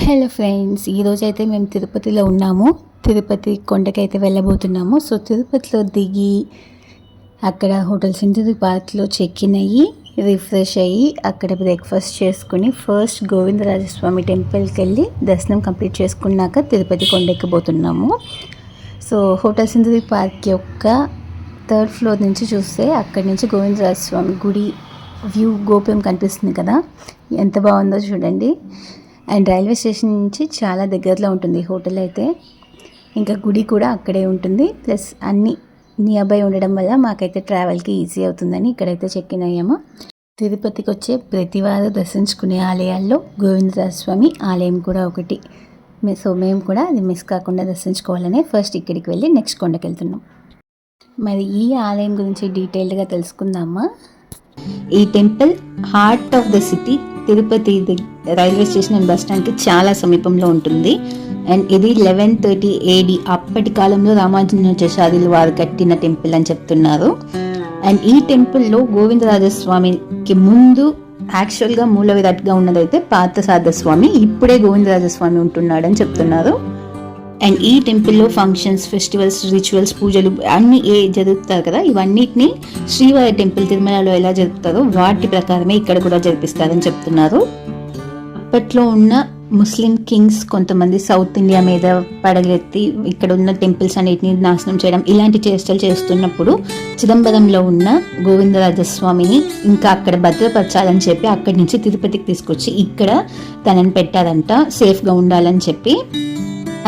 Hello friends, ఈరోజైతే మేము తిరుపతిలో ఉన్నాము. తిరుపతి కొండకైతే వెళ్ళబోతున్నాము. సో తిరుపతిలో దిగి అక్కడ హోటల్ సింధురి పార్క్లో చెక్ ఇన్ అయ్యి రిఫ్రెష్ అయ్యి అక్కడ బ్రేక్ఫాస్ట్ చేసుకుని ఫస్ట్ గోవిందరాజస్వామి టెంపుల్కి వెళ్ళి దర్శనం కంప్లీట్ చేసుకున్నాక Tirupati కొండెక్కబోతున్నాము. So hotel Sindoori park యొక్క 3rd ఫ్లోర్ నుంచి చూస్తే అక్కడి నుంచి గోవిందరాజస్వామి గుడి వ్యూ గోపురం కనిపిస్తుంది కదా, ఎంత బాగుందో చూడండి. అండ్ రైల్వే స్టేషన్ నుంచి చాలా దగ్గరలో ఉంటుంది హోటల్ అయితే. ఇంకా గుడి కూడా అక్కడే ఉంటుంది. ప్లస్ అన్నీ నియర్ బై ఉండడం వల్ల మాకైతే ట్రావెల్కి ఈజీ అవుతుందని ఇక్కడైతే చెక్ ఇన్ అయ్యాము. తిరుపతికి వచ్చే ప్రతివారు దర్శించుకునే ఆలయాల్లో గోవిందరాజస్వామి ఆలయం కూడా ఒకటి. సో మేము కూడా అది మిస్ కాకుండా దర్శించుకోవాలని ఫస్ట్ ఇక్కడికి వెళ్ళి నెక్స్ట్ కొండకి వెళ్తున్నాం. మరి ఈ ఆలయం గురించి డీటెయిల్డ్గా తెలుసుకుందామా. ఈ temple heart of the city Tirupati railway station and bus స్టాండ్కి చాలా సమీపంలో ఉంటుంది. అండ్ ఇది 1130 AD అప్పటి కాలంలో రామానుజాచార్యులు వారు కట్టిన టెంపుల్ అని చెప్తున్నారు. అండ్ ఈ టెంపుల్లో గోవిందరాజస్వామికి ముందు యాక్చువల్గా మూల విరాట్గా ఉన్నదైతే పార్థసారథస్వామి, ఇప్పుడే గోవిందరాజస్వామి ఉంటున్నాడని చెప్తున్నారు. అండ్ ఈ టెంపుల్లో ఫంక్షన్స్, ఫెస్టివల్స్, రిచువల్స్, పూజలు అన్నీ జరుపుతారు కదా, ఇవన్నిటిని శ్రీవారి టెంపుల్ తిరుమలలో ఎలా జరుపుతారో వాటి ప్రకారమే ఇక్కడ కూడా జరిపిస్తారని చెప్తున్నారు. అప్పట్లో ఉన్న ముస్లిం కింగ్స్ కొంతమంది సౌత్ ఇండియా మీద పడగెత్తి ఇక్కడ ఉన్న టెంపుల్స్ అన్నిటిని నాశనం చేయడం ఇలాంటి చేష్టలు చేస్తున్నప్పుడు చిదంబరంలో ఉన్న గోవిందరాజస్వామిని ఇంకా అక్కడ భద్రపరచాలని చెప్పి అక్కడి నుంచి తిరుపతికి తీసుకొచ్చి ఇక్కడ తనని పెట్టారంట, సేఫ్గా ఉండాలని చెప్పి.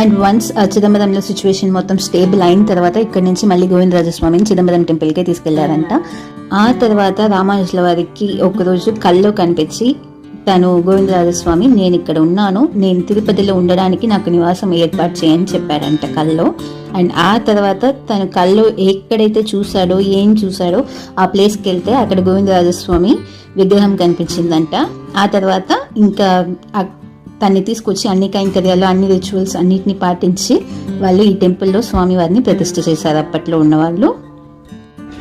అండ్ వన్స్ చిదంబరంలో సిచ్యువేషన్ మొత్తం స్టేబుల్ అయిన తర్వాత ఇక్కడ నుంచి మళ్ళీ గోవిందరాజస్వామిని చిదంబరం టెంపుల్కే తీసుకెళ్లారంట. ఆ తర్వాత రామానుజుల వారికి ఒకరోజు కల్లో కనిపించి తను గోవిందరాజస్వామి, నేను ఇక్కడ ఉన్నాను, నేను తిరుపతిలో ఉండడానికి నాకు నివాసం ఏర్పాటు చేయని చెప్పాడంట కల్లో. అండ్ ఆ తర్వాత తను కల్లో ఎక్కడైతే చూశాడో ఏం చూశాడో ఆ ప్లేస్కి వెళ్తే అక్కడ గోవిందరాజస్వామి విగ్రహం కనిపించిందంట. ఆ తర్వాత ఇంకా తన్ని తీసుకొచ్చి అన్ని కైంకర్యాలు, అన్ని రిచువల్స్ అన్నిటిని పాటించి వాళ్ళు ఈ టెంపుల్లో స్వామివారిని ప్రతిష్ఠ చేశారు అప్పట్లో ఉన్నవాళ్ళు.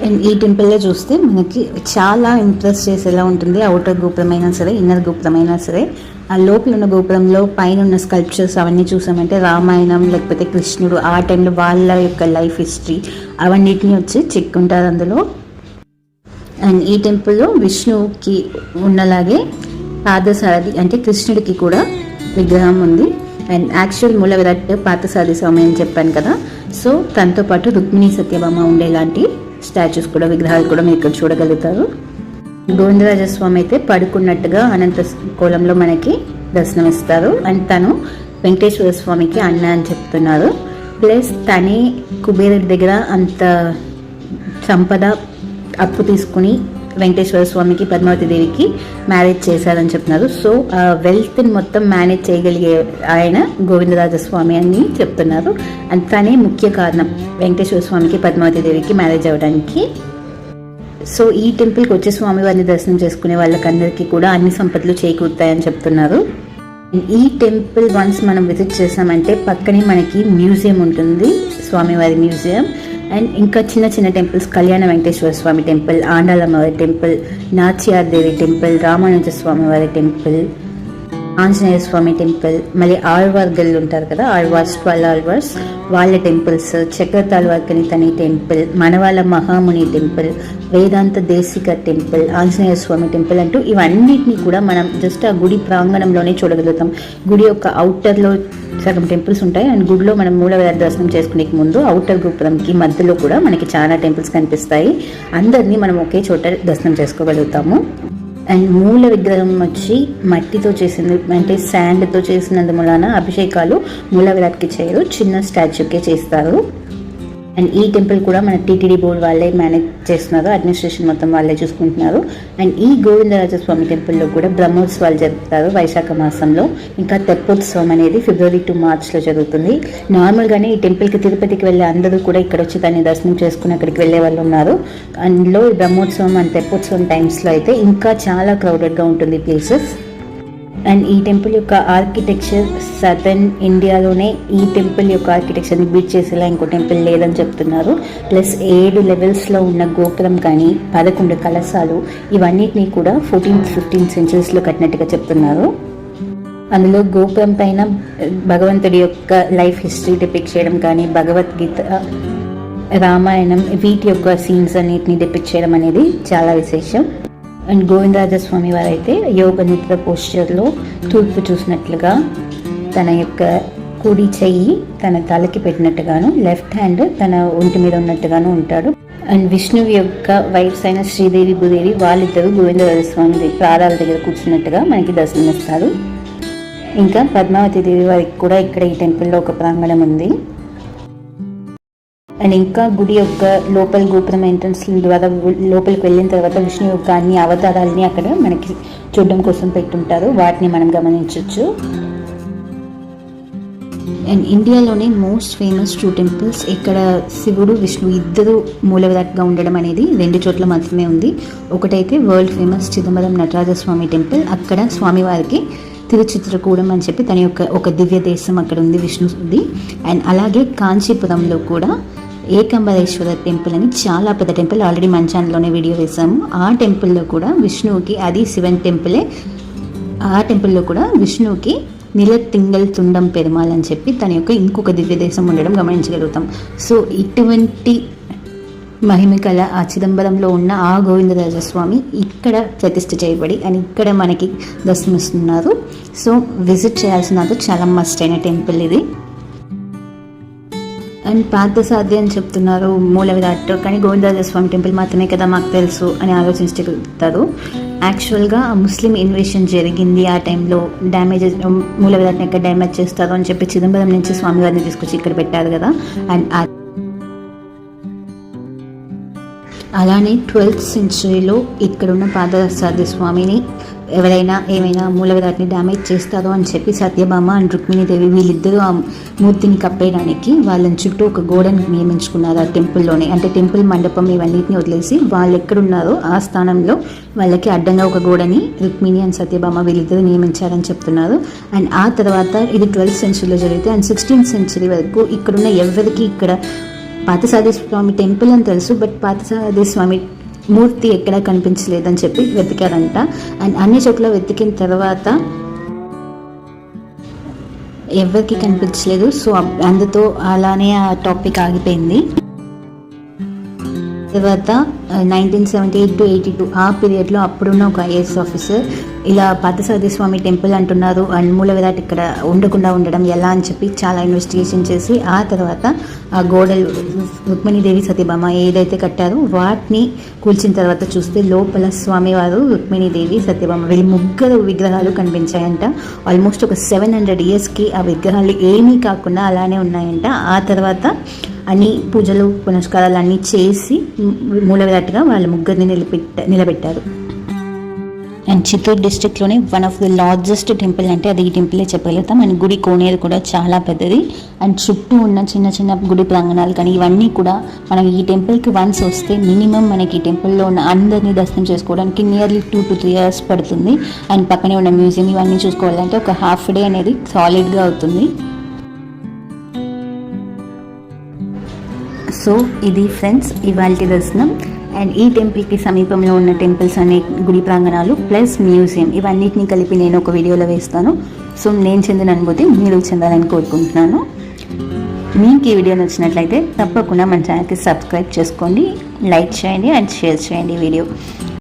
అండ్ ఈ టెంపుల్లో చూస్తే మనకి చాలా ఇంప్రెస్ చేసేలా ఉంటుంది. అవుటర్ గోపురం అయినా సరే, ఇన్నర్ గోపురం అయినా సరే. ఆ లోపల ఉన్న గోపురంలో పైన ఉన్న స్కల్ప్చర్స్ అవన్నీ చూసామంటే రామాయణం లేకపోతే కృష్ణుడు ఆ టైంలో వాళ్ళ యొక్క లైఫ్ హిస్టరీ అవన్నిటిని వచ్చి చెక్కుంటారు అందులో. అండ్ ఈ టెంపుల్లో విష్ణువుకి ఉన్నలాగే పార్థసారథి అంటే కృష్ణుడికి కూడా విగ్రహం ఉంది. అండ్ యాక్చువల్ మూల విరాట్ పార్థసారథి స్వామి అని చెప్పాను కదా, సో తనతో పాటు రుక్మిణి సత్యభామ ఉండేలాంటి స్టాచ్యూస్ కూడా, విగ్రహాలు కూడా మీరు ఇక్కడ చూడగలుగుతారు. గోవిందరాజస్వామి అయితే పడుకున్నట్టుగా అనంత కోలంలో మనకి దర్శనమిస్తారు. అండ్ తను వెంకటేశ్వర స్వామికి అన్న అని చెప్తున్నారు. ప్లస్ తనే కుబేరుడి దగ్గర అంత సంపద అప్పు తీసుకుని వెంకటేశ్వర స్వామికి పద్మావతి దేవికి మ్యారేజ్ చేశారని చెప్తున్నారు. సో ఆ వెల్త్ని మొత్తం మేనేజ్ చేయగలిగే ఆయన గోవిందరాజస్వామి అని చెప్తున్నారు. అండ్ తనే ముఖ్య కారణం వెంకటేశ్వర స్వామికి పద్మావతి దేవికి మ్యారేజ్ అవ్వడానికి. సో ఈ టెంపుల్కి వచ్చే స్వామివారిని దర్శనం చేసుకునే వాళ్ళకందరికీ కూడా అన్ని సంపదలు చేకూరుతాయని చెప్తున్నారు. ఈ టెంపుల్ వన్స్ మనం విజిట్ చేసామంటే పక్కనే మనకి మ్యూజియం ఉంటుంది, స్వామివారి మ్యూజియం. అండ్ ఇంకా చిన్న చిన్న టెంపుల్స్, కళ్యాణ వెంకటేశ్వర స్వామి టెంపుల్, ఆండాలమ్మవారి టెంపుల్, నాచ్యాదేవి టెంపుల్, రామానుజ స్వామి వారి టెంపుల్, ఆంజనేయ స్వామి టెంపుల్, మళ్ళీ ఆళ్వార్గల్ ఉంటారు కదా, ఆళ్వార్స్ 12 ఆళ్వార్స్ వాళ్ళ టెంపుల్స్, చక్రతాళ్వార్కని తని టెంపుల్, మనవాళ్ళ మహాముని టెంపుల్, వేదాంత దేశిక టెంపుల్, ఆంజనేయ స్వామి టెంపుల్ అంటూ ఇవన్నిటినీ కూడా మనం జస్ట్ ఆ గుడి ప్రాంగణంలోనే చూడగలుగుతాం. గుడి యొక్క అవుటర్లో సగం టెంపుల్స్ ఉంటాయి. అండ్ గుడిలో మనం మూల విరాట్ దర్శనం చేసుకునే ముందు అవుటర్ గోపురంకి మధ్యలో కూడా మనకి చాలా టెంపుల్స్ కనిపిస్తాయి. అందరినీ మనం ఒకే చోట దర్శనం చేసుకోగలుగుతాము. అండ్ మూల విగ్రహం వచ్చి మట్టితో చేసింది, అంటే శాండ్తో చేసినందు మూలాన అభిషేకాలు మూల విరాట్కి చేయరు, చిన్న స్టాచ్యూకే చేస్తారు. అండ్ ఈ టెంపుల్ కూడా మన టీటీడీ బోర్డు వాళ్ళే మేనేజ్ చేస్తున్నారు, అడ్మినిస్ట్రేషన్ మొత్తం వాళ్ళే చూసుకుంటున్నారు. అండ్ ఈ గోవిందరాజస్వామి టెంపుల్లో కూడా బ్రహ్మోత్సవాలు జరుపుతారు వైశాఖ మాసంలో. ఇంకా తెప్పోత్సవం అనేది February to March జరుగుతుంది. నార్మల్గానే ఈ టెంపుల్కి తిరుపతికి వెళ్ళే అందరూ కూడా ఇక్కడ వచ్చి దాన్ని దర్శనం చేసుకుని అక్కడికి వెళ్ళే వాళ్ళు ఉన్నారు. అందులో బ్రహ్మోత్సవం అండ్ తెప్పోత్సవం టైమ్స్లో అయితే ఇంకా చాలా క్రౌడెడ్గా ఉంటుంది ప్లేసెస్. అండ్ ఈ టెంపుల్ యొక్క ఆర్కిటెక్చర్ సదర్న్ ఇండియాలోనే ఈ టెంపుల్ యొక్క ఆర్కిటెక్చర్ని బీట్ చేసేలా ఇంకో టెంపుల్ లేదని చెప్తున్నారు. ప్లస్ 7 లెవెల్స్లో ఉన్న గోపురం కానీ 11 కలశాలు ఇవన్నిటినీ కూడా 14th-15th సెంచరీస్లో కట్టినట్టుగా చెప్తున్నారు. అందులో గోపురం పైన భగవంతుడి యొక్క లైఫ్ హిస్టరీ డిపిక్ట్ చేయడం కానీ, భగవద్గీత, రామాయణం వీటి యొక్క సీన్స్ అన్నిటిని డిపిక్ట్ చేయడం అనేది చాలా విశేషం. అండ్ గోవిందరాజస్వామి వారు అయితే యోగ నిద్ర పోస్చర్లో తూర్పు చూసినట్లుగా తన యొక్క కుడి చెయ్యి తన తలకి పెట్టినట్టుగాను, లెఫ్ట్ హ్యాండ్ తన ఒంటి మీద ఉన్నట్టుగాను ఉంటాడు. అండ్ విష్ణువు యొక్క వైఫ్స్ అయిన శ్రీదేవి, భూదేవి వాళ్ళిద్దరూ గోవిందరాజస్వామి పాదాల దగ్గర కూర్చున్నట్టుగా మనకి దర్శనమిస్తారు. ఇంకా పద్మావతి దేవి వారికి కూడా ఇక్కడ ఈ టెంపుల్లో ఒక ప్రాంగణం ఉంది. అండ్ ఇంకా గుడి యొక్క లోపల గోపురం ఎంట్రన్స్ ద్వారా లోపలికి వెళ్ళిన తర్వాత విష్ణు యొక్క అన్ని అవతారాలని అక్కడ మనకి చూడడం కోసం పెట్టుంటారు, వాటిని మనం గమనించవచ్చు. అండ్ ఇండియాలోనే మోస్ట్ ఫేమస్ 2 టెంపుల్స్ ఇక్కడ శివుడు, విష్ణు ఇద్దరు మూలవిరాట్గా ఉండడం అనేది 2 చోట్ల మాత్రమే ఉంది. ఒకటైతే world famous Chidambaram Natarajaswamy temple, అక్కడ స్వామివారికి తిరుచిత్రకూడం అని చెప్పి తన యొక్క ఒక దివ్య దేశం అక్కడ ఉంది విష్ణుది. అండ్ అలాగే కాంచీపురంలో కూడా ఏకంబరేశ్వర టెంపుల్ అని చాలా పెద్ద టెంపుల్, ఆల్రెడీ మన ఛానల్లోనే వీడియో వేసాము. ఆ టెంపుల్లో కూడా విష్ణువుకి, అది శివన్ టెంపులే, ఆ టెంపుల్లో కూడా విష్ణువుకి నిలతింగల్ తుండం పెరుమాల్ అని చెప్పి తన యొక్క ఇంకొక దివ్య దేశం ఉండడం గమనించగలుగుతాం. సో ఇటువంటి మహిమకల ఆ చిదంబరంలో ఉన్న ఆ గోవిందరాజస్వామి ఇక్కడ ప్రతిష్ఠ చేయబడి అని ఇక్కడ మనకి దర్శనమిస్తున్నారు. సో విజిట్ చేయాల్సిన చాలా మస్ట్ అయిన టెంపుల్ ఇది. అండ్ పార్థసారథి అని చెప్తున్నారు మూల విరాట్, కానీ గోవిందరాజస్వామి టెంపుల్ మాత్రమే కదా మాకు తెలుసు అని ఆలోచించగలుగుతారు. యాక్చువల్గా ముస్లిం ఇన్వేషన్ జరిగింది ఆ టైంలో, డ్యామేజెస్ మూల విరాట్ని ఎక్కడ డ్యామేజ్ చేస్తారు అని చెప్పి చిదంబరం నుంచి స్వామివారిని తీసుకొచ్చి ఇక్కడ పెట్టారు కదా. అండ్ అలానే 12th సెంచరీలో ఇక్కడున్న పార్థసారథి స్వామిని ఎవరైనా ఏమైనా మూలవిరాట్ని డ్యామేజ్ చేస్తారో అని చెప్పి సత్యభామ అండ్ రుక్మిణీదేవి వీళ్ళిద్దరూ ఆ మూర్తిని కప్పేయడానికి వాళ్ళని చుట్టూ ఒక గోడని నియమించుకున్నారు ఆ టెంపుల్లోనే. అంటే టెంపుల్ మండపం ఇవన్నిటిని వదిలేసి వాళ్ళు ఎక్కడున్నారో ఆ స్థానంలో వాళ్ళకి అడ్డంగా ఒక గోడని రుక్మిణి అండ్ సత్యభామ వీళ్ళిద్దరూ నియమించారని చెప్తున్నారు. అండ్ ఆ తర్వాత ఇది 12th సెంచరీలో జరిగితే, అండ్ 16th సెంచరీ వరకు ఇక్కడున్న ఎవరికి ఇక్కడ పార్థసారథి స్వామి టెంపుల్ అని తెలుసు, బట్ పార్థసారథి స్వామి మూర్తి ఎక్కడా కనిపించలేదని చెప్పి వెతికారంట. అండ్ అన్ని చోట్ల వెతికిన తర్వాత ఎవరికి కనిపించలేదు. సో అందుతో అలానే ఆ టాపిక్ ఆగిపోయింది. తర్వాత 1978 to 82 ఆ పీరియడ్లో అప్పుడున్న ఒక ఐఏఎస్ ఆఫీసర్ ఇలా పార్థసారథి స్వామి టెంపుల్ అంటున్నారు అండ్ మూల విరాట్ ఇక్కడ ఉండకుండా ఉండడం ఎలా అని చెప్పి చాలా ఇన్వెస్టిగేషన్ చేసి ఆ తర్వాత ఆ గోడలు రుక్మిణీదేవి సత్యభామ ఏదైతే కట్టారో వాటిని కూల్చిన తర్వాత చూస్తే లోపల స్వామివారు, రుక్మిణీదేవి, సత్యభామ వీళ్ళు ముగ్గురు విగ్రహాలు కనిపించాయంట. ఆల్మోస్ట్ ఒక 700 yearsకి ఆ విగ్రహాలు ఏమీ కాకుండా అలానే ఉన్నాయంట. ఆ తర్వాత అన్ని పూజలు పునస్కారాలు అన్నీ చేసి మూల విరాట్గా వాళ్ళ ముగ్గురిని నిలబెట్టారు. అండ్ చిత్తూరు డిస్ట్రిక్ట్లోనే one of the largest temple అంటే అది ఈ టెంపులే చెప్పగలుగుతాం. అండ్ గుడి కోనేరు కూడా చాలా పెద్దది. అండ్ చుట్టూ ఉన్న చిన్న చిన్న గుడి ప్రాంగణాలు కానీ ఇవన్నీ కూడా మనం ఈ టెంపుల్కి వన్స్ వస్తే మినిమం మనకి ఈ టెంపుల్లో ఉన్న అందరినీ దర్శనం చేసుకోవడానికి నియర్లీ 2 to 3 hours పడుతుంది. అండ్ పక్కనే ఉన్న మ్యూజియం ఇవన్నీ చూసుకోవాలంటే ఒక హాఫ్ డే అనేది సాలిడ్గా అవుతుంది. సో ఇది ఫ్రెండ్స్ ఇవాల్టి దర్శనం. అండ్ ఈ టెంపుల్కి సమీపంలో ఉన్న టెంపుల్స్ అనే గుడి ప్రాంగణాలు ప్లస్ మ్యూజియం ఇవన్నిటిని కలిపి నేను ఒక వీడియోలో వేస్తాను. సో నేను చెందిన అనుభూతి మీరు చెందాలని కోరుకుంటున్నాను. మీకు ఈ వీడియో నచ్చినట్లయితే తప్పకుండా మన ఛానల్కి సబ్స్క్రైబ్ చేసుకోండి, లైక్ చేయండి అండ్ షేర్ చేయండి వీడియో.